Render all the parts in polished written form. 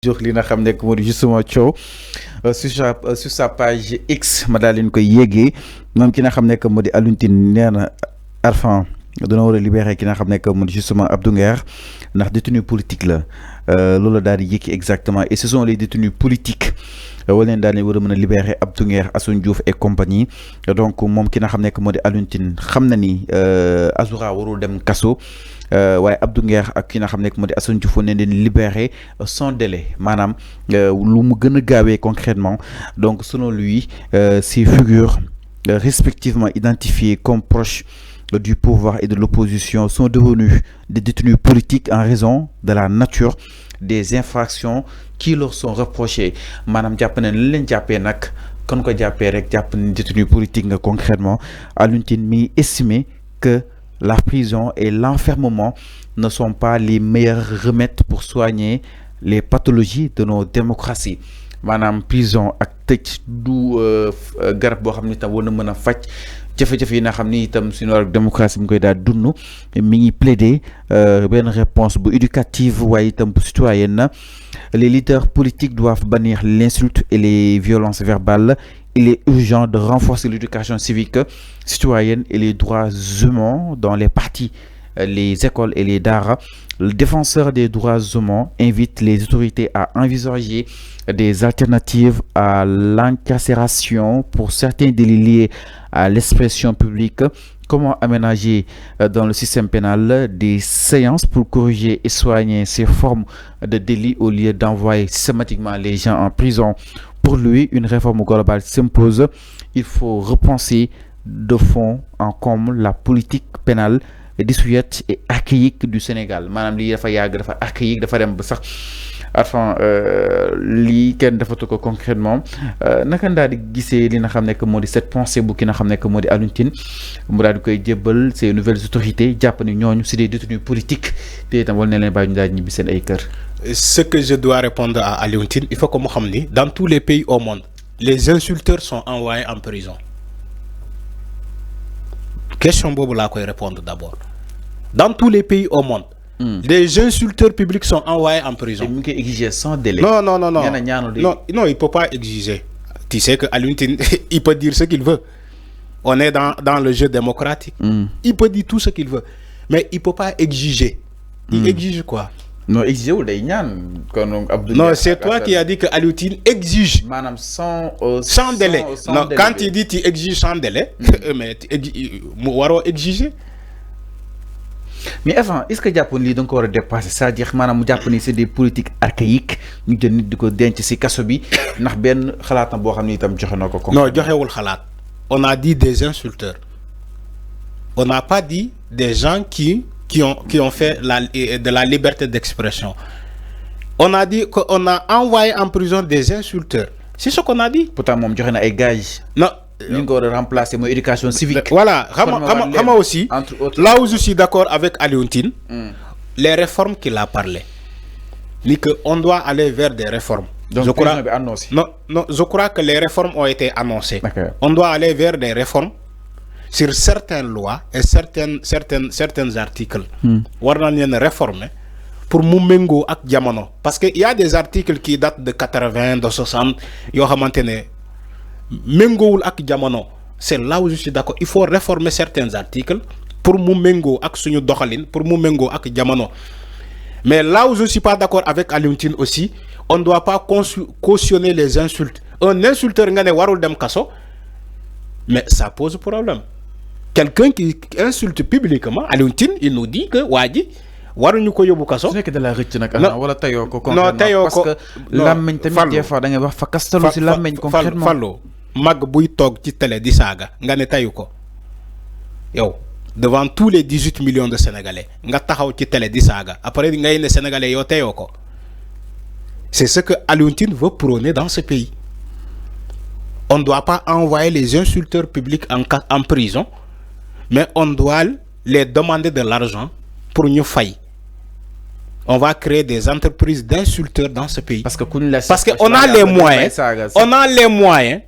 jox li nga xam nekk moo di justement coow sur sa page X ma daal leen koy yéegee moom ki nga xam nekk moo di Alioune Tine nee na Arfan dina war a libéré ki nga xam nekk moo di justement Abdou Nguer ndax détenu politique la loolu daal di yéegi exactement et ce sont les détenus politiques wala leen daal di war a mën a libéré Abdou Nguer Assane Diouf et compagnie donc moom ki nga xam nekk moo di Alioune Tine xam na ni Azoura warul dem kaso. waaye Abdou Nguer ak ki nga xam ne moo di Assane Diouf ne leen libéré sans délai maanaam lu mu gën a gaawee concrètement donc selon lui ces figures respectivement identifiées comme proches du pouvoir et de l'opposition sont devenus des détenus politiques en raison de la nature des infractions qui leur sont reprochées maanaam jàpp ne li leen jàppee nag kon ko jàppee rek jàpp ne détenu politique nga concrètement Alioune Tine mi ngi estimé que la prison et l'enfermement ne sont pas les meilleurs remèdes pour soigner les pathologies de nos démocraties maanaam prison ak tëj du garab boo xam ne itam war na mën a faj jafe-jafe yi nga xam ni itam suñu wàllu démocratie mi ngi koy daal dund mi ngi plaider benn réponse bu éducative waaye itam bu citoyenne les leaders politiques doivent bannir l'insulte et les violences verbales. Il est urgent de renforcer l'éducation civique citoyenne et les droits humains dans les partis, les écoles et les daara. Le défenseur des droits humains invite les autorités à envisager des alternatives à l'incarcération pour certains délits liés à l'expression publique. Comment aménager dans le système pénal des séances pour corriger et soigner ces formes de délits au lieu d'envoyer systématiquement les gens en prison. Pour lui, une réforme globale s'impose. Il faut repenser de fond en comble la politique pénale dissuasive et archaïque du Sénégal maanaam lii dafa yàgg dafa archaïque dafa dem ba sax enfin lii kenn defatu ko concrètement naka daal di gisee li nga xam ne moo di cette pensée bu ki nga xam ne moo di Alioune Tine mu daal di koy jébbal ces nouvelles autorités jàpp ni ñooñu c'est des détenus politiques te itam wala ne leen bàyyi ñu daal di ñibbi seen ay kër. Ce que je dois répondre à Alioune Tine, il faut que mu xam ni dans tous les pays au monde les insulteurs sont envoyés en prison. Question boobu laa koy répondre d'abord. Dans tous les pays au monde. Les insulteurs publics sont envoyés en prison. mu ngi koy exiger sans délai. Non, il peut pas exiger. Tu sais que Alioune Tine il peut dire ce qu'il veut. On est dans le jeu démocratique. Il peut dire tout ce qu'il veut, mais il peut pas exiger. Il exige quoi? Non, exiger ou day ñaan kon Abdou. Non, c'est toi qui as dit que Alioune Tine exige. Maanaam sans délai. Non, quand il dit tu exiges sans délai, mais mu waroo exiger. Mais avant est-ce que jàpp lii da nga ko war a dépasser c'est-à-dire maanaam mu jàpp ni c'est des politiques archaïques ñu jël nit di ko denc ci kaso bi ndax benn xalaatam boo xam ne itam joxe na ko. Non, joxewul xalaat. On a dit des insulteurs. On n'a pas dit des gens qui ont fait de la liberté d'expression. On a dit qu'on a envoyé en prison des insulteurs. C'est ce qu'on a dit. Pourtant moom joxe na ay gages. Non. ñu ngi ko war a remplacer mooy éducation civique. Voilà xam nga aussi là où je suis d'accord avec Alioune Tine les réformes qu'il a parlé ni que on doit aller vers des réformes. Donc je crois je crois que les réformes ont été annoncées. Okay. On doit aller vers des réformes sur certaines lois et certains articles war nañ leen réformer pour mu méngoo ak jamono parce que il y a des articles qui datent de 80 de 60 yoo xamante ne méngoowul ak jamono. C'est là où je suis d'accord, il faut réformer certains articles pour mu méngoo ak suñu doxalin pour mu méngoo ak jamono. Mais là où je suis pas d'accord avec Alioune Tine aussi, on ne doit pas cautionner les insultes. Un insulteur nga ne warul dem kaso, mais ça pose problème. Quelqu'un qui insulte publiquement, Alioune Tine, il nous dit que waa ji waruñu ko yóbbu kaso. su nekkee da la rëcc nag. wala tayoo ko. Non tayoo ko parce que làmmiñ tamit des fois da ngay wax fa kastalu si làmmiñ concrètement. Fallu mag buy toog ci télé di saaga nga ne tayu ko yow devant tous les 18 millions de Sénégalais nga taxaw ci télé di saaga après ngay ne Sénégalais yow tayoo ko. C'est ce que Alioune Tine veut prôner dans ce pays. On ne doit pas envoyer les insulteurs publics en prison, mais on doit les demander de l'argent pour ñu fay. On va créer des entreprises d'insulteurs dans ce pays. Parce qu'on a les moyens. On a les moyens.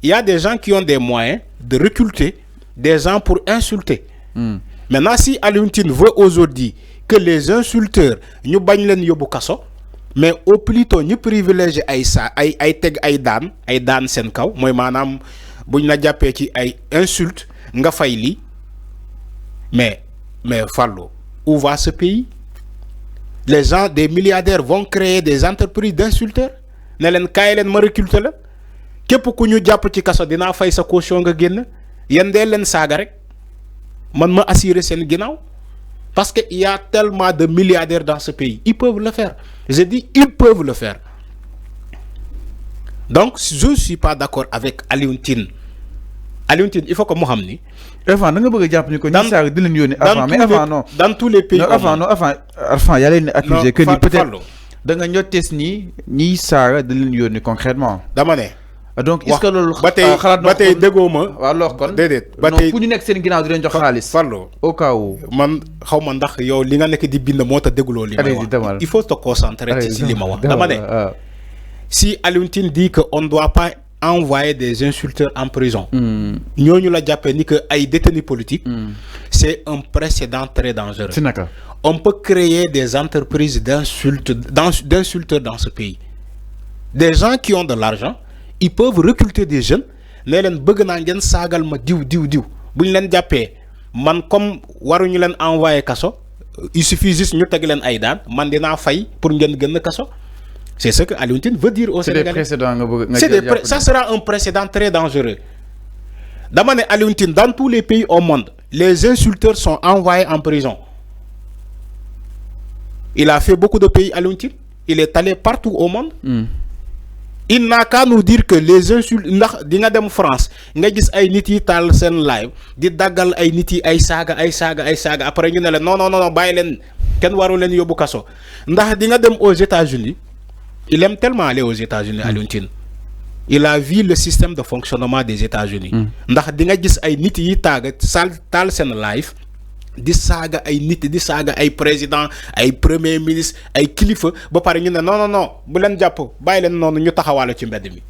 Il y a des gens qui ont des moyens de recruter des gens pour insulter. Maintenant, si Alioune Tine veut aujourd'hui que les insulteurs ñu bañ leen yóbbu kaso, mais au plutôt ñu privilégié ay teg ay daan seen kaw mooy maanaam buñ la jàppee ci ay insulte nga fay li mais Fallou, où va ce pays? Les gens, des milliardaires vont créer des entreprises d'insulteurs. Ne len kay len ma recruter la képp ku ñu jàpp ci kaso dinaa fay sa caution nga génn yéen dee leen saaga rek man ma assurer seen ginnaaw parce que il y a tellement de milliardaires dans ce pays, ils peuvent le faire. Je dis ils peuvent le faire. Donc je suis pas d'accord avec Alioune Tine. Il faut que mu xam ni. Avant da nga bëgg jàpp ni ko ñi saaga di leen yónni avant mais avant non dans tous les pays non avant yaa leen accusé que ni peut-être da nga ñottees ni ñiy saaga di leen yónni concrètement dama ne donc est-ce que loolu xalaat ba tey déggoo ma waaw loolu kon déedéet ba tey ku ñu nekk seen ginnaaw di leen jox xaalis Fallou au cas où man xaw ma ndax yow li nga nekk di bind moo tax dégguloo li ma wax il faut te concentrer ci li ma wax dama ne si Alioune Tine dit que on ne doit pas envoyer des insulteurs en prison. Ñooñu la jappé ni que ay détenus politiques. C'est un précédent très dangereux. On peut créer des entreprises d'insulteurs dans ce pays. Des gens qui ont de l'argent, ils peuvent recruter des jeunes. Ne len bëgg na ngeen sagal ma diw. Buñ len jappé man comme waruñu len envoyer kasso, il suffit juste ñu tégg len ay daan man dina fay pour ngeen gën kasso. C'est ce que Alioune Tine veut dire au Sénégalais. Ça sera un précédent très dangereux. Dans Alioune Tine, dans tous les pays au monde, les insulteurs sont envoyés en prison. Il a fait beaucoup de pays, Alioune Tine. Il est allé partout au monde. Il n'a qu'à nous dire que les insultes, di nga dem France, nga gis ay nit yi tal sen live, di dagal ay nit yi ay saga, après ñu ne la non, bàyyi leen kenn waru leen yóbbu kaso. Ndax di nga dem aux États-Unis. Il aime tellement aller aux États-Unis, Alioune Tine. Il a vu le système de fonctionnement des États-Unis. Ndax di nga gis ay nit yi tag tal sen live di saga ay nit di saga ay président ay premier ministre ay kilifa ba pare ñu ne non bu len japp bay len nonu ñu taxawalo ci mbedd mi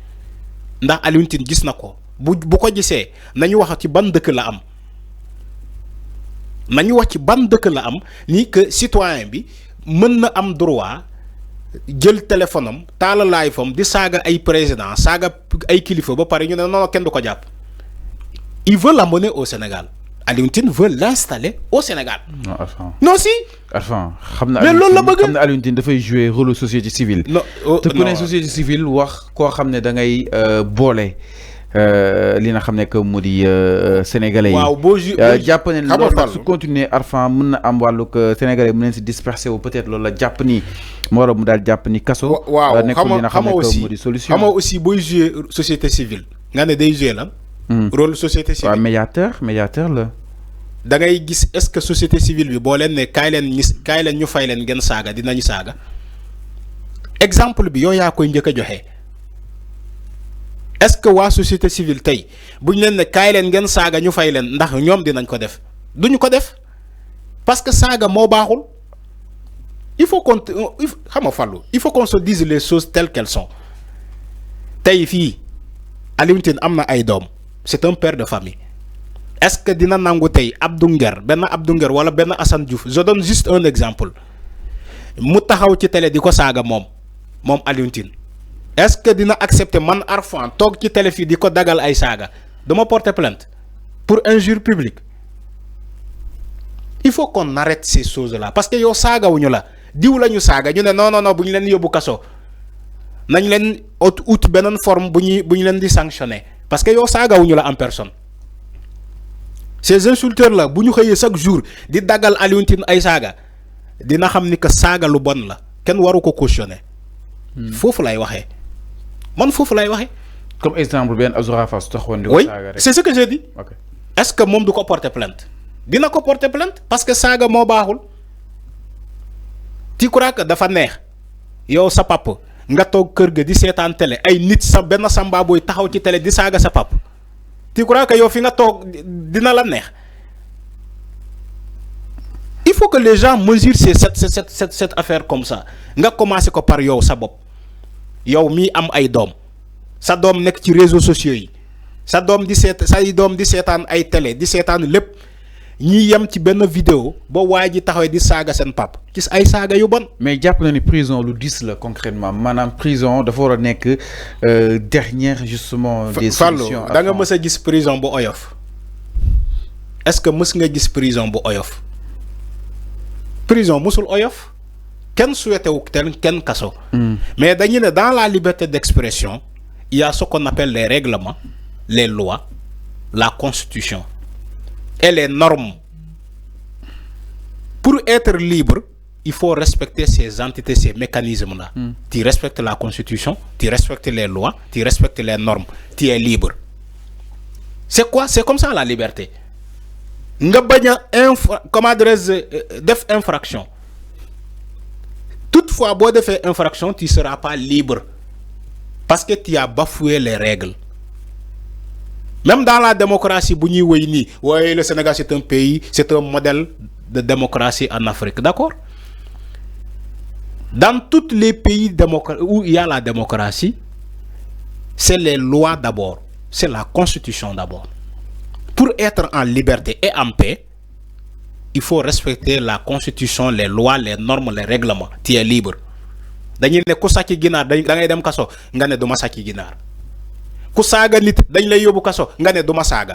ndax Alioune Tine gis nako bu ko gisee nañu wax ci ban dëkk la am ni que citoyen bi mën na am droit jël téléphone am taala live am di saga ay président saga ay kilifa ba pare ñu ne non kenn du ko japp. Il veut l'amener au Sénégal. Alioune Tine veut l'installer au Sénégal. Non si. Mais loolu la bëgg. Xam na Alioune Tine dafay jouer rôle société civile. Non te ku ne société civile wax koo xam ne da ngay boole li nga xam ne que mu di sénégalais yi. waaw boo jàpp ne loolu su continuer Arfan mën na am wàllug sénégalais mu leen si dispersé wu peut-être loolu la jàpp ni moo war a mu daal jàpp ni kaso. waaw nekkul li nga xam ne que mu di solution. xam nga aussi booy jouer société civile nga ne day jouer lan. Rôle société civile. waaw médiateur la. Da ngay gis est-ce que société civile bi boo leen ne kaay leen ñu fay leen ngeen saaga dinañu saaga exemple bi yow yaa koy njëkk a joxe est-ce que waa société civile tey buñ leen ne kaay leen ngeen saaga ñu fay leen ndax ñoom dinañ ko def duñu ko def parce que saaga moo baaxul il faut qu'on xam nga Fallou il faut qu'on se dise les choses telles qu'elles sont tey fii Alioune Tine am na ay doom c'est un père de famille. Est-ce que dina nangu tay Abdou Nguer wala ben Assane Diouf je donne juste un exemple mu taxaw ci télé diko saga mom Alioune Tine est-ce que dina accepter man Arfan tok ci télé fi diko dagal ay saga dama porter plainte pour injure publique? Il faut qu'on arrête ces choses-là parce que yow saga wuñu la diw lañu saga ñu ne non buñu len yóbbu kasso nañ len out benen forme buñu len di sanctionner parce que yow saga wuñu la en personne. Ces insulteurs-là, si nous voyons chaque jour di dagal Alioune Tine ay saga, dina xam ni que saga lu bon la kenn waru ko cautionner. Fofu lay waxé. Man fofu lay waxé. Comme exemple bien Azoura Fass taxone di ko saga rek. Oui, c'est ce que j'ai dit. Okay. Est-ce que mom du ko porter plainte? Dina ko porter plainte parce que saga mo baxul. Tu crois que dafa neex yow sa papa nga tok kër ga di sétane télé ay nit sa ben samba boy taxaw ci télé di saga sa papa. Tu crois que yow fi nga tok dina la neex? Il faut que les gens mesurent cette affaire comme ça. Nga commencer ko par yow sa bop. Yow mi am ay dom. Sa dom nek ci réseaux sociaux yi. Sa dom di sétane ay télé, di sétane lepp. ñi yem ci benn vidéo ba waa ji taxawee di saaga seen pap gis ay saaga yu bon. mais jàpp na ni prison lu 10 la concrètement maanaam prison dafa war a nekk dernière justement des solutions. da nga mës a gis prison bu oyof est-ce que mës nga gis prison bu oyof prison mësul oyof kenn souhaité wu kenn kaso. mais dañu ne dans la liberté d'expression il y a ce qu'on appelle les règlements, les lois, la constitution et les normes. Pour être libre, il faut respecter ces entités, ces mécanismes-là. Tu respectes la constitution, tu respectes les lois, tu respectes les normes, tu es libre. C'est quoi? C'est comme ça la liberté. Nga baña comment def infraction. Toutefois, si tu fais infraction, tu ne seras pas libre. Parce que tu as bafoué les règles. Même dans la démocratie, ouais, le Sénégal c'est un pays, c'est un modèle de démocratie en Afrique. D'accord? Dans tous les pays où il y a la démocratie, c'est les lois d'abord. C'est la constitution d'abord. Pour être en liberté et en paix, il faut respecter la constitution, les lois, les normes, les règlements. Tu es libre. dañuy ne ku sàcc ginaar da ngay dem kaso nga ne du ma sàcc ginaar ku saaga nit dañ lay yóbbu kaso nga ne du ma saaga.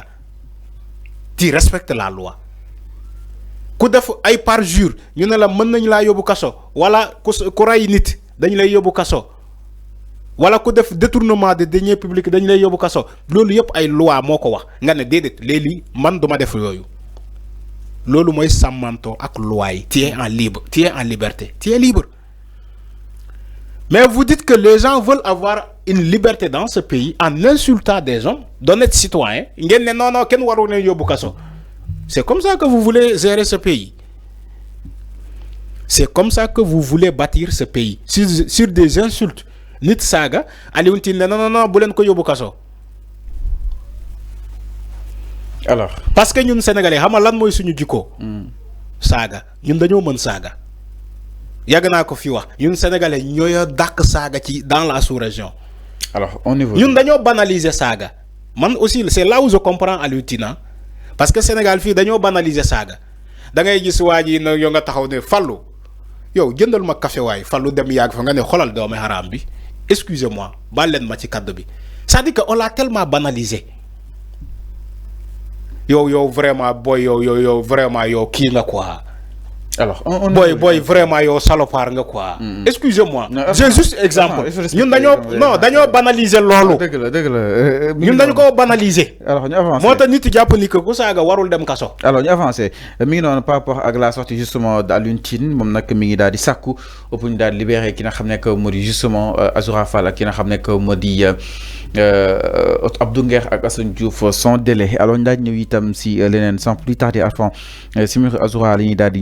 Tu respectes la loi. ku def ay parjure ñu ne la mën nañ laa yóbbu kaso wala ku ray nit dañ lay yóbbu kaso wala ku def détournement de deniers publics dañ lay yóbbu kaso loolu yëpp ay loi moo ko wax nga ne déedéet léegi man du ma def yooyu loolu mooy sàmmantoo ak loi yi. Tu es en libre, tu es en liberté, tu es libre. Mais vous dites que les gens veulent avoir une liberté dans ce pays en insultant des gens, d'honnêtes citoyens. C'est comme ça que vous voulez gérer ce pays. C'est comme ça que vous voulez bâtir ce pays. Sur des insultes. Nit saga, non, boulen ko yobu kaso. Alors, parce que ñun Sénégalais, xam nga lan moy suñu jikko? Saga, ñun dañoo mën saga. Yàgg naa ko fi wax ñun Sénégalais ñooy dàq saaga ci dans la sous-région. Alors on évolue. ñun dañoo banaliser saaga man aussi c'est là où je comprends Aliou Tine parce que Sénégal fii dañoo banaliser saaga da ngay gis waa ji na yow nga taxaw ne Fallou yow jëndal ma café waay Fallou dem yàgg fa nga ne xolal doomi haram bi excusez-moi baal leen ma ci kaddu bi c'est-à-dire que on l'a tellement banalisé yow vraiment boy yow vraiment yow kii nga quoi. Alors, boy vraiment yo salopard nga quoi. Excusez-moi. J'ai juste exemple. Ñun dañoo banaliser lolu. Deug la. Ñun dañ ko banaliser. Alors, ñu avancer. Moo tax nit japp ni que ku saaga warul dem kaso. Alors, ñu avancer. Mi ngi non par rapport ak la sortie justement d'Alioune Tine mom nak mi ngi daal di sakku pour ñu daal libérer ki nga xamné que modi justement Azoura Fall ak ki nga xamné que modi Abdou Nguer ak Assane Diouf son délai. Alors, ñu daal ñëw itam si leneen sans plus tarder avant si Azoura la ñuy daal di